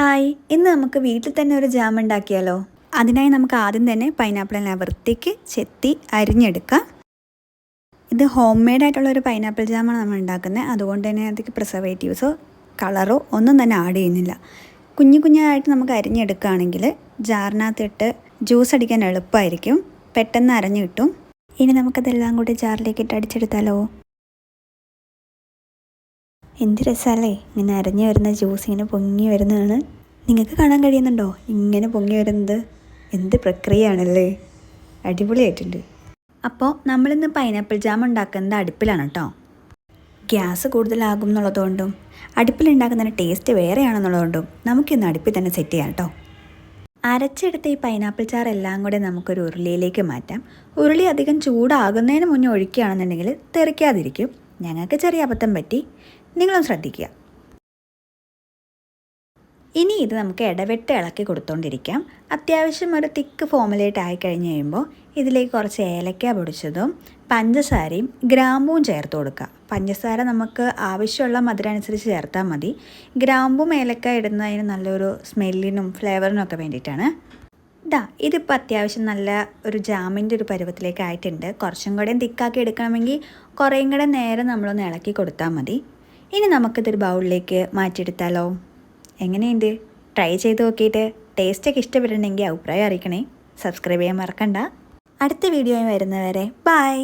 Hi, ഇന്ന് നമുക്ക് വീട്ടിൽ തന്നെ ഒരു ജാം ഉണ്ടാക്കിയാലോ? അതിനായി നമുക്ക് ആദ്യം തന്നെ പൈനാപ്പിളിനെ വൃത്തിക്ക് ചെത്തി അരിഞ്ഞെടുക്കാം. ഇത് ഹോം മെയ്ഡ് ആയിട്ടുള്ള ഒരു പൈനാപ്പിൾ ജാമാണ് നമ്മൾ ഉണ്ടാക്കുന്നത്. അതുകൊണ്ട് തന്നെ അതിലേക്ക് പ്രിസർവേറ്റീവ്സോ കളറോ ഒന്നും തന്നെ ആഡ് ചെയ്യുന്നില്ല. കുഞ്ഞായിട്ട് നമുക്ക് അരിഞ്ഞെടുക്കുകയാണെങ്കിൽ ജാറിനകത്തിട്ട് ജ്യൂസ് അടിക്കാൻ എളുപ്പമായിരിക്കും, പെട്ടെന്ന് അരഞ്ഞു കിട്ടും. ഇനി നമുക്കതെല്ലാം കൂടി ജാറിലേക്ക് ഇട്ട് അടിച്ചെടുത്താലോ? എന്ത് രസമല്ലേ ഇങ്ങനെ അരഞ്ഞു വരുന്ന ജ്യൂസ് ഇങ്ങനെ പൊങ്ങി വരുന്നതാണ്. നിങ്ങൾക്ക് കാണാൻ കഴിയുന്നുണ്ടോ ഇങ്ങനെ പൊങ്ങി വരുന്നത്? എന്ത് പ്രക്രിയയാണല്ലേ, അടിപൊളിയായിട്ടുണ്ട്. അപ്പോൾ നമ്മളിന്ന് പൈനാപ്പിൾ ജാം ഉണ്ടാക്കുന്നത് അടുപ്പിലാണ് കേട്ടോ. ഗ്യാസ് കൂടുതലാകും എന്നുള്ളതുകൊണ്ടും അടുപ്പിലുണ്ടാക്കുന്നതിന് ടേസ്റ്റ് വേറെയാണെന്നുള്ളതുകൊണ്ടും നമുക്കിന്ന് അടുപ്പിൽ തന്നെ സെറ്റ് ചെയ്യാം കേട്ടോ. അരച്ചെടുത്ത ഈ പൈനാപ്പിൾ ചാറെല്ലാം കൂടെ നമുക്കൊരു ഉരുളിയിലേക്ക് മാറ്റാം. ഉരുളി അധികം ചൂടാകുന്നതിന് മുന്നേ ഒഴിക്കുകയാണെന്നുണ്ടെങ്കിൽ തെറിക്കാതിരിക്കും. ഞങ്ങൾക്ക് ചെറിയ അബദ്ധം പറ്റി, നിങ്ങളും ശ്രദ്ധിക്കുക. ഇനി ഇത് നമുക്ക് ഇടവിട്ട് ഇളക്കി കൊടുത്തുകൊണ്ടിരിക്കാം. അത്യാവശ്യം ഒരു തിക്ക് ഫോമിലേറ്റ് ആയിക്കഴിഞ്ഞ് കഴിയുമ്പോൾ ഇതിലേക്ക് കുറച്ച് ഏലക്ക പൊടിച്ചതും പഞ്ചസാരയും ഗ്രാമ്പൂവും ചേർത്ത് കൊടുക്കുക. പഞ്ചസാര നമുക്ക് ആവശ്യമുള്ള മധുരം അനുസരിച്ച് ചേർത്താൽ മതി. ഗ്രാമ്പൂവും ഏലക്ക ഇടുന്നതിന് നല്ലൊരു സ്മെല്ലിനും ഫ്ലേവറിനും ഒക്കെ വേണ്ടിയിട്ടാണ്. ഇതിപ്പോൾ അത്യാവശ്യം നല്ല ഒരു ജാമിൻ്റെ ഒരു പരുവത്തിലേക്ക് ആയിട്ടുണ്ട്. കുറച്ചും കൂടെ തിക്കാക്കി എടുക്കണമെങ്കിൽ കുറേയും കൂടെ നേരം നമ്മളൊന്ന് ഇളക്കി കൊടുത്താൽ മതി. ഇനി നമുക്കിതൊരു ബൗളിലേക്ക് മാറ്റിയെടുത്താലോ? എങ്ങനെയുണ്ട്? ട്രൈ ചെയ്ത് നോക്കിയിട്ട് ടേസ്റ്റൊക്കെ ഇഷ്ടപ്പെട്ടിട്ടുണ്ടെങ്കിൽ അഭിപ്രായം അറിയിക്കണേ. സബ്സ്ക്രൈബ് ചെയ്യാൻ മറക്കണ്ട. അടുത്ത വീഡിയോയിൽ വരുന്നവരെ ബൈ.